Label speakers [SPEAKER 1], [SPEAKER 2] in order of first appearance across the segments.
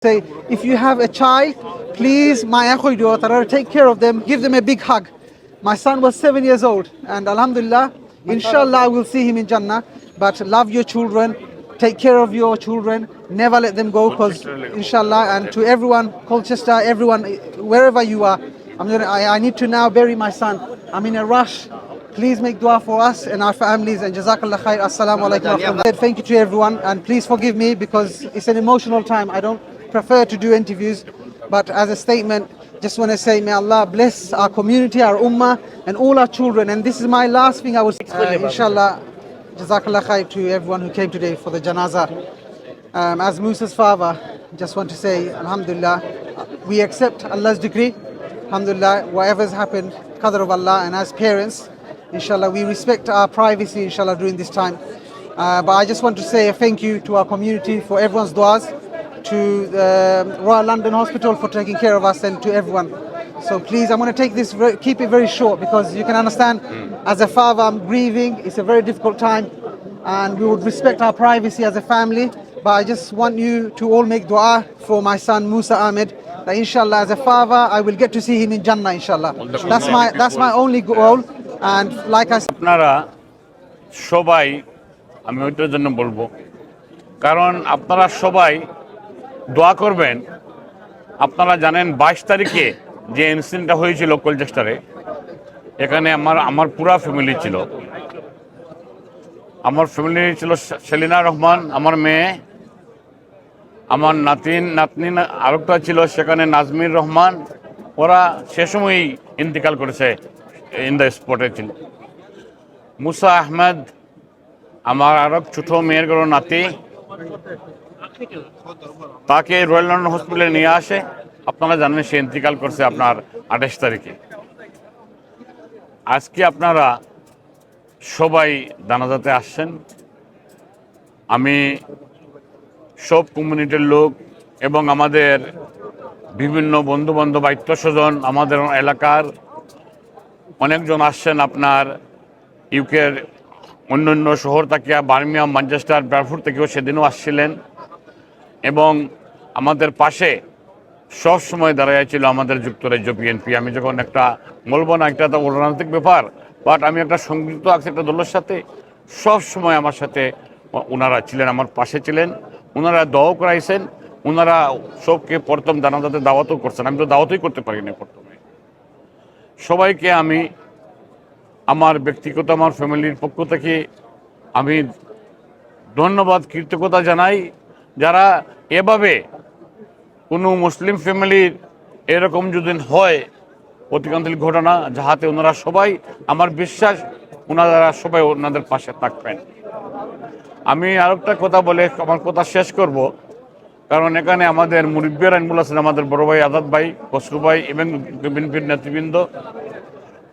[SPEAKER 1] Say, if you have a child, please, take care of them, give them a big hug. My son was 7 years old, and Alhamdulillah, inshallah, I will see him in Jannah. But love your children, take care of your children, never let them go, because inshallah, and to everyone, Colchester, everyone, wherever you are, I need to now bury my son. I'm in a rush. Please make dua for us and our families, and Jazakallah khair. Assalamu alaikum. Thank you to everyone, and please forgive me because it's an emotional time. I don't prefer to do interviews, but as a statement, just want to say, may Allah bless our community, our ummah, and all our children. And this is my last thing I will say. Inshallah, Jazakallah khair to everyone who came today for the janazah. As Musa's father, just want to say, Alhamdulillah, we accept Allah's decree. Alhamdulillah, whatever's happened, qadr of Allah, and as parents, inshallah, we respect our privacy, inshallah, during this time. But I just want to say a thank you to our community for everyone's du'as, to the Royal London Hospital for taking care of us, and to everyone. So please, I'm going to take this, keep it very short, because you can understand, as a father, I'm grieving. It's a very difficult time, and we would respect our privacy as a family. But I just want you to all make dua for my son, Musa Ahmed, that inshallah, as a father, I will get to see him in Jannah, inshallah. That's my only goal. And like I said,
[SPEAKER 2] আপনারা সবাই, আমি ওইটার জন্য বলবো, কারণ আপনারা সবাই দোয়া করবেন। আপনারা জানেন 22 তারিখে যে ইনসিডেন্টটা হয়েছিল কলচেস্টারে, এখানে আমার পুরা ফ্যামিলি ছিল। আমার ফ্যামিলি ছিল সেলিনা রহমান, আমার মেয়ে, আমার নাতনি আরেকটা ছিল সেখানে নাজমির রহমান। ওরা সে সময়ই ইন্তেকাল করেছে, ইন দ্য স্পটে ছিল। মুসা আহমেদ, আমার আরো ছোট মেয়ের গরো নাতি, তাকে রয়্যাল লন্ডন হসপিটালে নিয়ে আসে। আপনারা জানেন সে ইন্তেকাল করছে আপনার 28 তারিখে। আজকে আপনারা সবাই জানাজাতে আসছেন। আমি সব কমিউনিটির লোক এবং আমাদের বিভিন্ন বন্ধুবান্ধব, আত্মীয়স্বজন, আমাদের এলাকার অনেকজন আসছেন। আপনার ইউকের অন্যান্য শহর থেকে, বার্মিংহাম, ম্যানচেস্টার, ব্র্যাডফোর্ড থেকেও সেদিনও আসছিলেন, এবং আমাদের পাশে সব সময় দাঁড়াইছিল আমাদের যুক্তরাজ্য বিএনপি। আমি যখন একটা বলবো না, একটা তো রাজনৈতিক ব্যাপার, বাট আমি একটা সংযুক্ত আছি একটা দলের সাথে, সব সময় আমার সাথে ওনারা ছিলেন, আমার পাশে ছিলেন। ওনারা দোয়া করাইছেন, ওনারা সবকে প্রথম জানাজাতে দাওয়াতও করছেন। আমি তো দাওয়াতই করতে পারিনি প্রথমে। সবাইকে আমি আমার ব্যক্তিগত, আমার ফ্যামিলির পক্ষ থেকে আমি ধন্যবাদ, কৃতজ্ঞতা জানাই, যারা এভাবে কোনো মুসলিম ফ্যামিলির এরকম যদি হয় অতিকান্তরিক ঘটনা, যাহাতে ওনারা সবাই, আমার বিশ্বাস ওনারা সবাই ওনাদের পাশে থাকবেন। আমি আরেকটা কথা বলে আমার কথা শেষ করব, কারণ এখানে আমাদের মুরব্বিয়ার আইনমূল আছেন, আমাদের বড় ভাই আজাদ ভাই, খসরু ভাই এবং বিএনপির নেতৃবৃন্দ।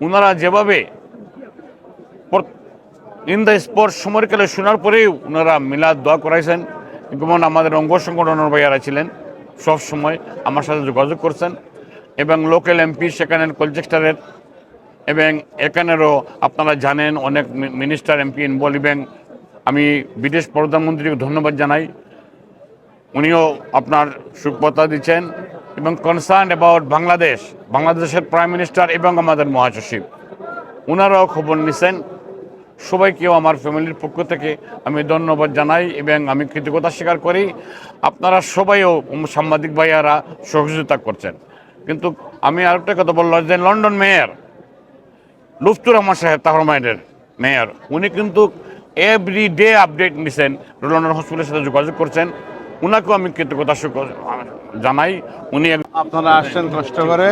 [SPEAKER 2] ওনারা যেভাবে ইন দ্য স্পট সময়কালে শোনার পরেও ওনারা মিলাদ দোয়া করাইছেন, যেমন আমাদের অঙ্গ সংগঠনের ভাইয়ারা ছিলেন, সব সময় আমার সাথে যোগাযোগ করছেন, এবং লোকাল এমপি সেখানের কলচেস্টারের, এবং এখানেরও আপনারা জানেন অনেক মিনিস্টার, এমপি ইনভলভ, এবং আমি বিদেশ প্রধানমন্ত্রীকে ধন্যবাদ জানাই। উনিও আপনার সুখবর্তা দিচ্ছেন, এবং কনসার্ন অ্যাবাউট বাংলাদেশের প্রাইম মিনিস্টার এবং আমাদের মহাসচিব, ওনারাও খবর নিছেন। সবাইকেও আমার ফ্যামিলির পক্ষ থেকে আমি ধন্যবাদ জানাই, এবং আমি কৃতজ্ঞতা স্বীকার করি। আপনারা সবাইও সাংবাদিক ভাইয়ারা সহযোগিতা করছেন। কিন্তু আমি আরেকটা কথা বললাম যে লন্ডন মেয়র লুৎফুর রহমান সাহেব, তাহরমাইনের মেয়র, উনি কিন্তু এভরি ডে আপডেট নিছেন, লন্ডন হসপিটালের সাথে যোগাযোগ করছেন। ওনাকেও আমি কৃতজ্ঞতা জানাই। উনি
[SPEAKER 3] আপনারা আসছেন কষ্ট করে।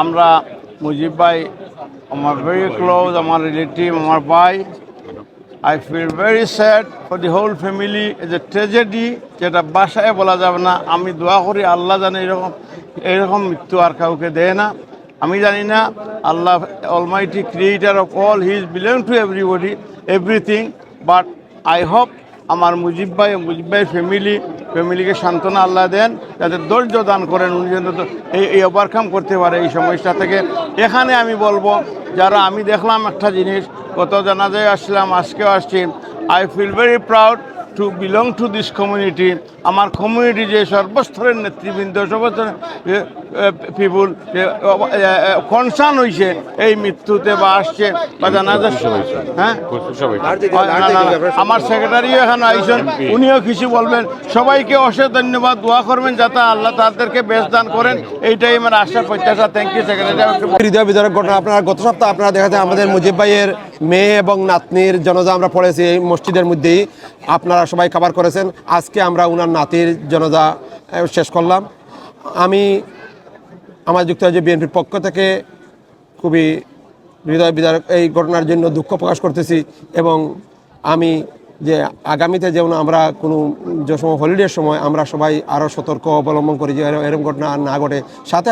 [SPEAKER 3] আমরা মুজিব ভাই আমার ভেরি ক্লোজ, আমার রিলেটিভ, আমার ভাই। I feel very sad for the whole family. As a tragedy, যেটা বাসায় বলা যাবে না। আমি দোয়া করি আল্লাহ জানে এরকম মৃত্যু আর কাউকে দেয় না। আমি জানি না, আল্লাহ almighty creator of all, he is belong to everybody, everything. But I hope আমার মুজিব ভাই ফ্যামিলিকে সান্ত্বনা আল্লাহ দেন, যাতে ধৈর্য দান করেন, উনি যেন এই ওভারকাম করতে পারে এই সমস্যা থেকে। এখানে আমি বলবো, যারা আমি দেখলাম একটা জিনিস, গত জানাজায় আসলাম, আজকেও আসছি, I feel very proud to belong to this community, আমার কমিউনিটি যে সর্বস্তরের নেতৃবৃন্দ সর্বস্তরের পিপুল যে কনসার্ন হয়েছে এই মৃত্যুতে বা আসছে বা জানাজা, হ্যাঁ আমার সেক্রেটারিও এখানে আইসেন, উনিও কিছু বলবেন। সবাইকে অশেষ ধন্যবাদ, দোয়া করবেন যাতে আল্লাহ তাদেরকে বেশ দান করেন, এইটাই আমার আশা প্রত্যাশা। Thank you secretary.
[SPEAKER 4] হৃদয় বিদারক ঘটনা, আপনারা গত সপ্তাহে আপনারা দেখা যায় আমাদের মুজিব ভাইয়ের মেয়ে এবং নাতনির জানাজা আমরা পড়েছি এই মসজিদের মধ্যেই, আপনারা সবাই খাবার করেছেন। আজকে আমরা উনার নাতির জানাজা শেষ করলাম। আমি আমার যুক্তরাজ্য বিএনপির পক্ষ থেকে খুবই হৃদয় বিদারক এই ঘটনার জন্য দুঃখ প্রকাশ করতেছি, এবং আমি যে আগামীতে যেমন আমরা কোনো যে সময় হলিডের সময় আমরা সবাই আরও সতর্ক অবলম্বন করি যে এরকম ঘটনা আর না ঘটে। সাথে